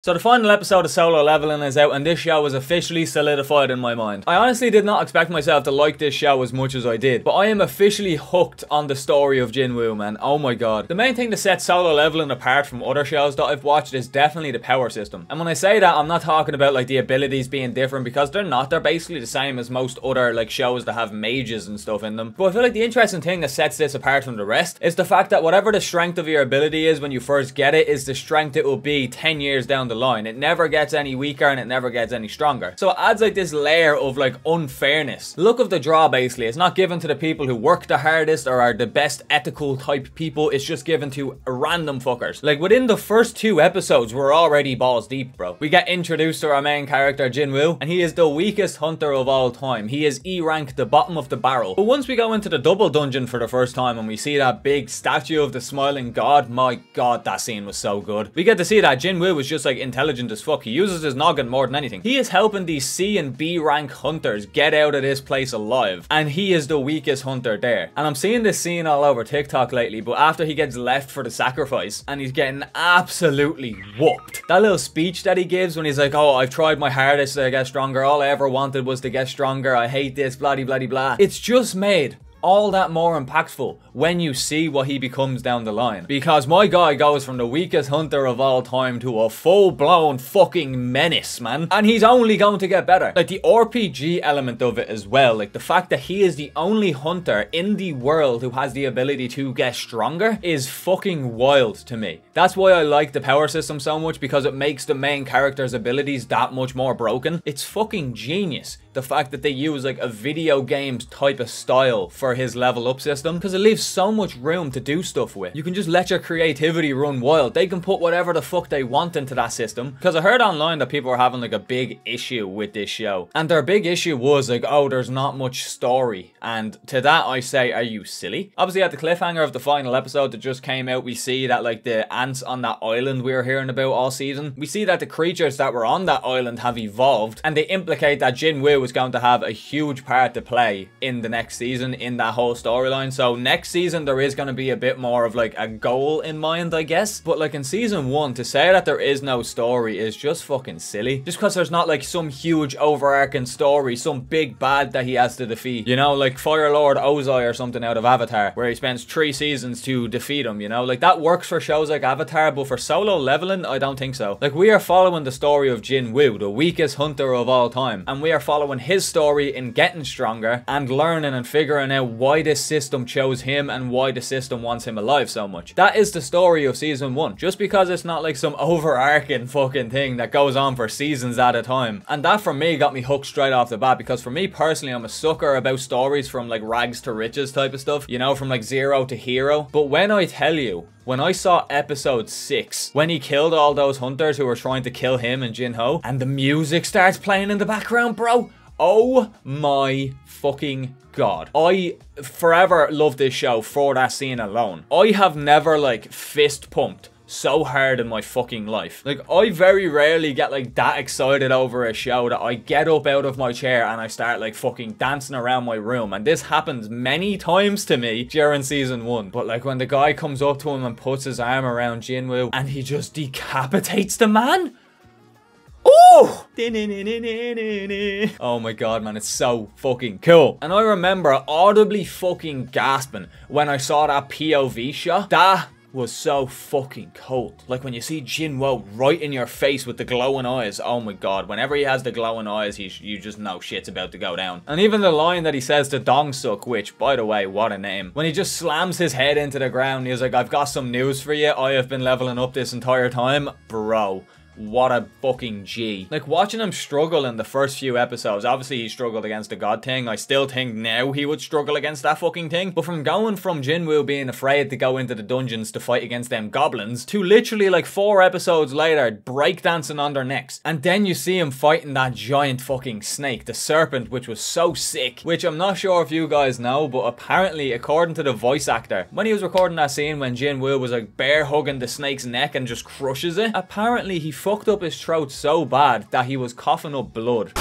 So the final episode of Solo Leveling is out and this show is officially solidified in my mind. I honestly did not expect myself to like this show as much as I did, but I am officially hooked on the story of Jinwoo, man. Oh my god. The main thing that sets Solo Leveling apart from other shows that I've watched is definitely the power system. And when I say that, I'm not talking about like the abilities being different, because they're not. They're basically the same as most other like shows that have mages and stuff in them. But I feel like the interesting thing that sets this apart from the rest is the fact that whatever the strength of your ability is when you first get it is the strength it will be 10 years down the line. It never gets any weaker and it never gets any stronger. So it adds like this layer of like unfairness. Luck of the draw, basically. It's not given to the people who work the hardest or are the best ethical type people. It's just given to random fuckers. Like within the first 2 episodes, we're already balls deep, bro. We get introduced to our main character, Jinwoo, and he is the weakest hunter of all time. He is E rank, the bottom of the barrel. But once we go into the double dungeon for the first time and we see that big statue of the smiling god, my god, that scene was so good. We get to see that Jinwoo was just like intelligent as fuck. He uses his noggin more than anything. He is helping these C and B rank hunters get out of this place alive, and he is the weakest hunter there. And I'm seeing this scene all over TikTok lately, but after he gets left for the sacrifice and he's getting absolutely whooped. That little speech that he gives when he's like, oh, I've tried my hardest to get stronger. All I ever wanted was to get stronger. I hate this, blah, blah, blah, blah. It's just made all that more impactful when you see what he becomes down the line. Because my guy goes from the weakest hunter of all time to a full-blown fucking menace, man. And he's only going to get better. Like the RPG element of it as well. Like the fact that he is the only hunter in the world who has the ability to get stronger is fucking wild to me. That's why I like the power system so much, because it makes the main character's abilities that much more broken. It's fucking genius. The fact that they use like a video games type of style for his level up system, because it leaves so much room to do stuff with. You can just let your creativity run wild. They can put whatever the fuck they want into that system. Because I heard online that people were having like a big issue with this show, and their big issue was like, oh, there's not much story. And to that I say, are you silly? Obviously at the cliffhanger of the final episode that just came out, we see that like the ants on that island we were hearing about all season, we see that the creatures that were on that island have evolved, and they implicate that Jinwoo was going to have a huge part to play in the next season, in that whole storyline. So next season there is going to be a bit more of like a goal in mind, I guess. But like in season 1, to say that there is no story is just fucking silly. Just because there's not like some huge overarching story, some big bad that he has to defeat, you know, like Fire Lord Ozai or something out of Avatar, where he spends 3 seasons to defeat him, you know. Like that works for shows like Avatar, but for Solo Leveling, I don't think so. Like we are following the story of Jinwoo, the weakest hunter of all time, and we are following his story in getting stronger and learning and figuring out why this system chose him and why the system wants him alive so much. That is the story of season 1, just because it's not like some overarching fucking thing that goes on for seasons at a time. And that for me got me hooked straight off the bat, because for me personally, I'm a sucker about stories from like rags to riches type of stuff, you know, from like zero to hero. But when I tell you, when I saw episode 6, when he killed all those hunters who were trying to kill him and Jinho, and the music starts playing in the background, bro, oh my fucking god. I forever love this show for that scene alone. I have never like fist pumped so hard in my fucking life. Like I very rarely get like that excited over a show that I get up out of my chair and I start like fucking dancing around my room. And this happens many times to me during season 1. But like when the guy comes up to him and puts his arm around Jinwoo and he just decapitates the man. Oh! Oh my god, man, it's so fucking cool. And I remember audibly fucking gasping when I saw that POV shot. That was so fucking cold. Like when you see Jinwoo right in your face with the glowing eyes. Oh my god, whenever he has the glowing eyes, you just know shit's about to go down. And even the line that he says to Dongsuk, which, by the way, what a name. When he just slams his head into the ground, he's like, I've got some news for you. I have been leveling up this entire time. Bro, what a fucking G. Like watching him struggle in the first few episodes, obviously he struggled against the god thing. I still think now he would struggle against that fucking thing. But from going from Jinwoo being afraid to go into the dungeons to fight against them goblins, to literally like 4 episodes later breakdancing on their necks. And then you see him fighting that giant fucking snake, the serpent, which was so sick. Which I'm not sure if you guys know, but apparently according to the voice actor, when he was recording that scene when Jinwoo was like bear hugging the snake's neck and just crushes it, apparently he fucked up his throat so bad that he was coughing up blood.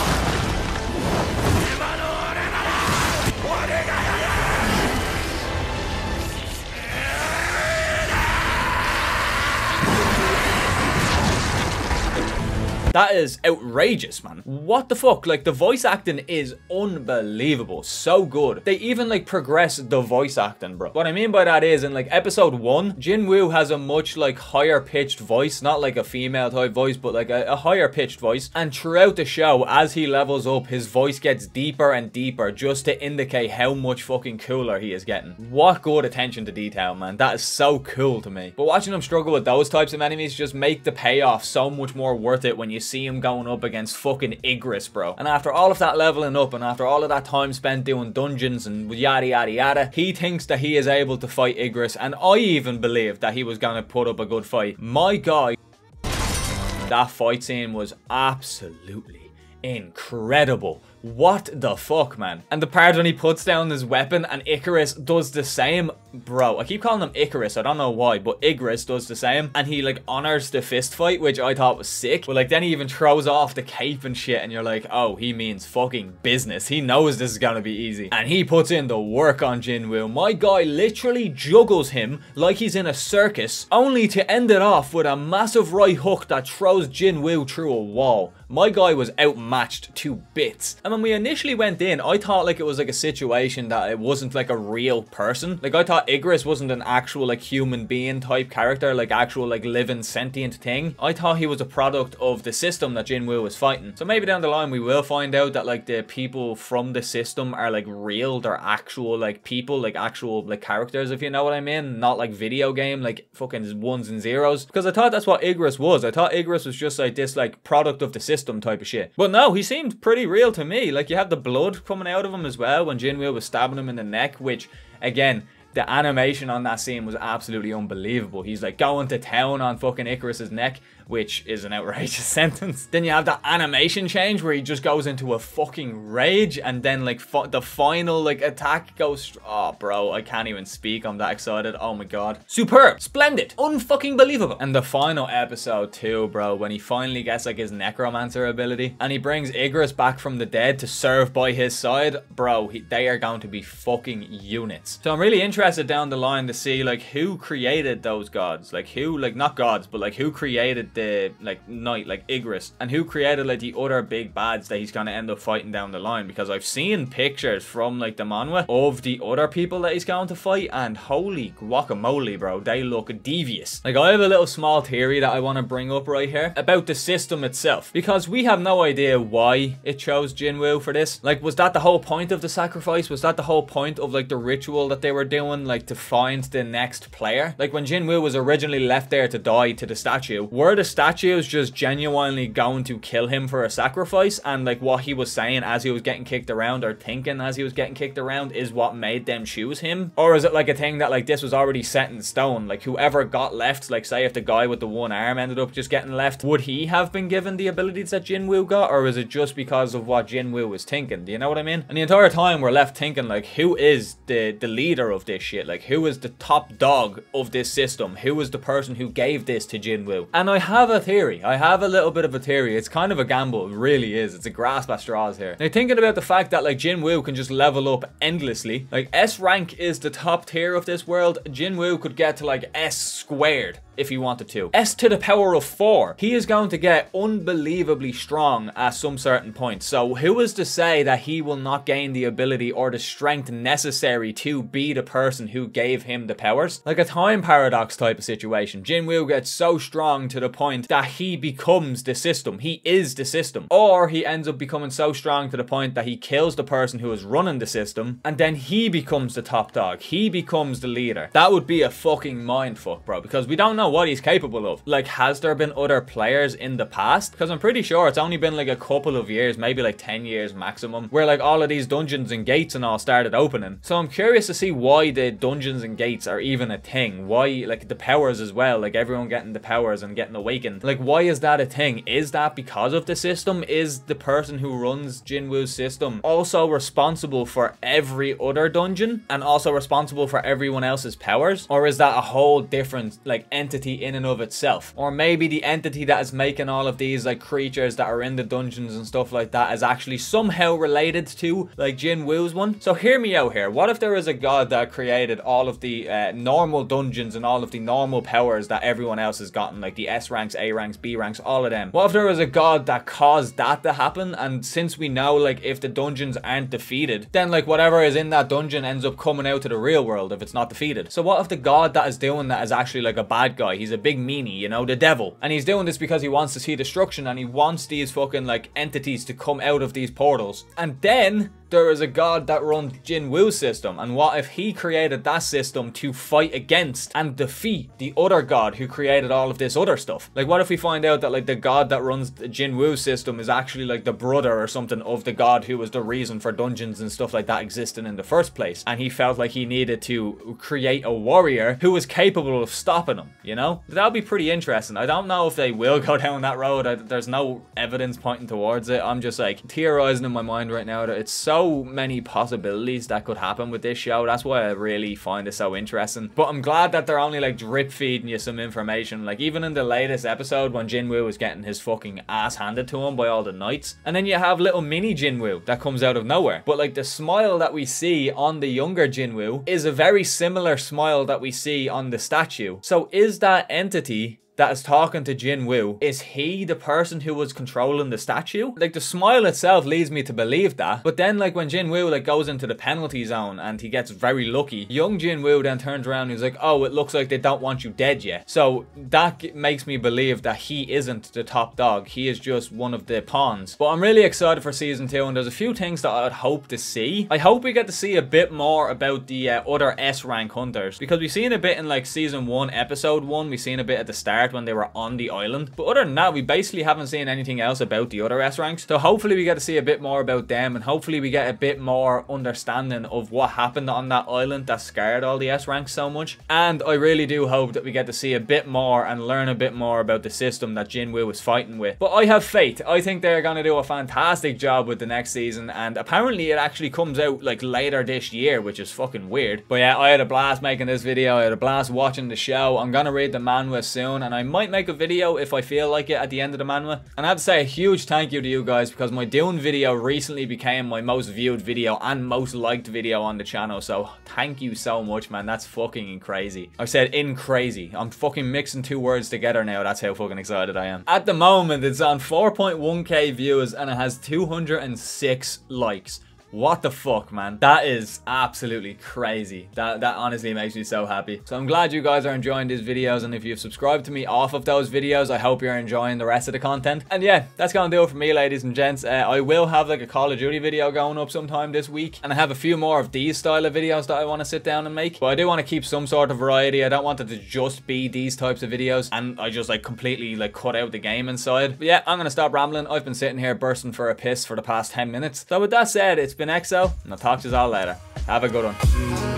That is outrageous, man. What the fuck? Like, the voice acting is unbelievable. So good. They even, like, progress the voice acting, bro. What I mean by that is, in, like, episode 1, Jinwoo has a much, like, higher pitched voice. Not like a female type voice, but like a higher pitched voice. And throughout the show, as he levels up, his voice gets deeper and deeper just to indicate how much fucking cooler he is getting. What good attention to detail, man. That is so cool to me. But watching him struggle with those types of enemies just make the payoff so much more worth it when you see him going up against fucking Igris, bro. And after all of that leveling up and after all of that time spent doing dungeons and yada yada yada, he thinks that he is able to fight Igris, and I even believed that he was gonna put up a good fight. My guy, that fight scene was absolutely incredible. What the fuck, man? And the part when he puts down his weapon and Icarus does the same. Bro, I keep calling him Icarus, I don't know why, but Igris does the same, and he like honors the fist fight, which I thought was sick. But like then he even throws off the cape and shit, and you're like, oh, he means fucking business. He knows this is gonna be easy, and he puts in the work on Jinwoo. My guy literally juggles him like he's in a circus, only to end it off with a massive right hook that throws Jinwoo through a wall. My guy was outmatched to bits. And when we initially went in, I thought like it was like a situation that it wasn't like a real person. Like I thought Igris wasn't an actual like human being type character, like actual like living sentient thing. I thought he was a product of the system that Jinwoo was fighting. So maybe down the line we will find out that like the people from the system are like real. They're actual like people, like actual like characters, if you know what I mean. Not like video game, like fucking ones and zeros. Because I thought that's what Igris was. I thought Igris was just like this like product of the system type of shit. But no, he seemed pretty real to me. Like you have the blood coming out of him as well when Jinwoo was stabbing him in the neck, which again, the animation on that scene was absolutely unbelievable. He's like going to town on fucking Icarus's neck, which is an outrageous sentence. Then you have that animation change where he just goes into a fucking rage, and then like the final like attack goes, oh bro, I can't even speak, I'm that excited. Oh my god, superb, splendid, unfucking believable. And the final episode too, bro, when he finally gets like his necromancer ability and he brings Igris back from the dead to serve by his side, bro, they are going to be fucking units. So I'm really interested down the line to see like who created those gods, like who, like not gods, but like who created the like knight, like Igris, and who created like the other big bads that he's gonna end up fighting down the line. Because I've seen pictures from like the manhwa of the other people that he's going to fight, and holy guacamole, bro, they look devious. Like I have a little small theory that I want to bring up right here about the system itself, because we have no idea why it chose Jinwoo for this. Like, was that the whole point of the sacrifice? Was that the whole point of like the ritual that they were doing, like to find the next player? Like when Jinwoo was originally left there to die to the statue, were the statues just genuinely going to kill him for a sacrifice, and like what he was saying as he was getting kicked around, or thinking as he was getting kicked around, is what made them choose him? Or is it like a thing that like this was already set in stone, like whoever got left, like say if the guy with the one arm ended up just getting left, would he have been given the abilities that Jinwoo got? Or is it just because of what Jinwoo was thinking? Do you know what I mean? And the entire time we're left thinking like, who is the leader of this shit? Like who is the top dog of this system? Who is the person who gave this to Jinwoo? And I have a theory. I have a little bit of a theory. It's kind of a gamble. It really is. It's a grasp at straws here. Now thinking about the fact that like Jinwoo can just level up endlessly. Like S rank is the top tier of this world. Jinwoo could get to like S squared if he wanted to. S to the power of 4. He is going to get unbelievably strong at some certain point. So who is to say that he will not gain the ability or the strength necessary to be the person who gave him the powers? Like a time paradox type of situation. Jinwoo gets so strong to the point that he becomes the system. He is the system. Or he ends up becoming so strong to the point that he kills the person who is running the system, and then he becomes the top dog. He becomes the leader. That would be a fucking mindfuck, bro, because we don't know what he's capable of. Like, has there been other players in the past? Because I'm pretty sure it's only been like a couple of years, maybe like 10 years maximum, where like all of these dungeons and gates and all started opening. So I'm curious to see why the dungeons and gates are even a thing. Why, like the powers as well, like everyone getting the powers and getting awakened. Like, why is that a thing? Is that because of the system? Is the person who runs Jinwoo's system also responsible for every other dungeon and also responsible for everyone else's powers? Or is that a whole different like entity entity in and of itself. Or maybe the entity that is making all of these like creatures that are in the dungeons and stuff like that is actually somehow related to like jinwoo's one. So hear me out here. What if there is a god that created all of the normal dungeons and all of the normal powers that everyone else has gotten, like the S ranks, A ranks, B ranks, all of them? What if there was a god that caused that to happen? And since we know like if the dungeons aren't defeated, then like whatever is in that dungeon ends up coming out to the real world if it's not defeated. So what if the god that is doing that is actually like a bad guy? He's a big meanie, you know, the devil. And he's doing this because he wants to see destruction and he wants these fucking like entities to come out of these portals. And then there is a god that runs jinwoo's system, and what if he created that system to fight against and defeat the other god who created all of this other stuff? Like what if we find out that like the god that runs the jinwoo's system is actually like the brother or something of the god who was the reason for dungeons and stuff like that existing in the first place, and he felt like he needed to create a warrior who was capable of stopping him, you know? That would be pretty interesting. I don't know if they will go down that road. There's no evidence pointing towards it. I'm just like theorizing in my mind right now that it's so many possibilities that could happen with this show. That's why I really find it so interesting. But I'm glad that they're only like drip feeding you some information. Like even in the latest episode when Jinwoo was getting his fucking ass handed to him by all the knights, and then you have little mini Jinwoo that comes out of nowhere. But like the smile that we see on the younger Jinwoo is a very similar smile that we see on the statue. So is that entity that is talking to Jinwoo, is he the person who was controlling the statue? Like the smile itself leads me to believe that, but then like when Jinwoo like goes into the penalty zone and he gets very lucky, young Jinwoo then turns around and he's like, oh, it looks like they don't want you dead yet. So that makes me believe that he isn't the top dog, he is just one of the pawns. But I'm really excited for season 2, and there's a few things that I'd hope to see. I hope we get to see a bit more about the other S rank hunters, because we've seen a bit in like season 1 episode 1, we've seen a bit at the start when they were on the island, but other than that we basically haven't seen anything else about the other S ranks. So hopefully we get to see a bit more about them, and hopefully we get a bit more understanding of what happened on that island that scared all the S ranks so much. And I really do hope that we get to see a bit more and learn a bit more about the system that Jinwoo was fighting with. But I have faith. I think they're gonna do a fantastic job with the next season, and apparently it actually comes out like later this year, which is fucking weird. But yeah, I had a blast making this video, I had a blast watching the show. I'm gonna read the manhwa soon, and I might make a video if I feel like it at the end of the manhwa. And I have to say a huge thank you to you guys, because my Dune video recently became my most viewed video and most liked video on the channel. So thank you so much, man. That's fucking crazy. I said in crazy. I'm fucking mixing two words together now. That's how fucking excited I am. At the moment it's on 4.1k views and it has 206 likes. What the fuck, man? That is absolutely crazy. That honestly makes me so happy. So I'm glad you guys are enjoying these videos, and if you've subscribed to me off of those videos, I hope you're enjoying the rest of the content. And yeah, that's gonna do it for me, ladies and gents. I will have like a Call of Duty video going up sometime this week, and I have a few more of these style of videos that I want to sit down and make. But I do want to keep some sort of variety. I don't want it to just be these types of videos and I just like completely like cut out the game inside. But yeah, I'm gonna stop rambling. I've been sitting here bursting for a piss for the past 10 minutes. So with that said, it's been EXO, and I'll talk to you all later. Have a good one.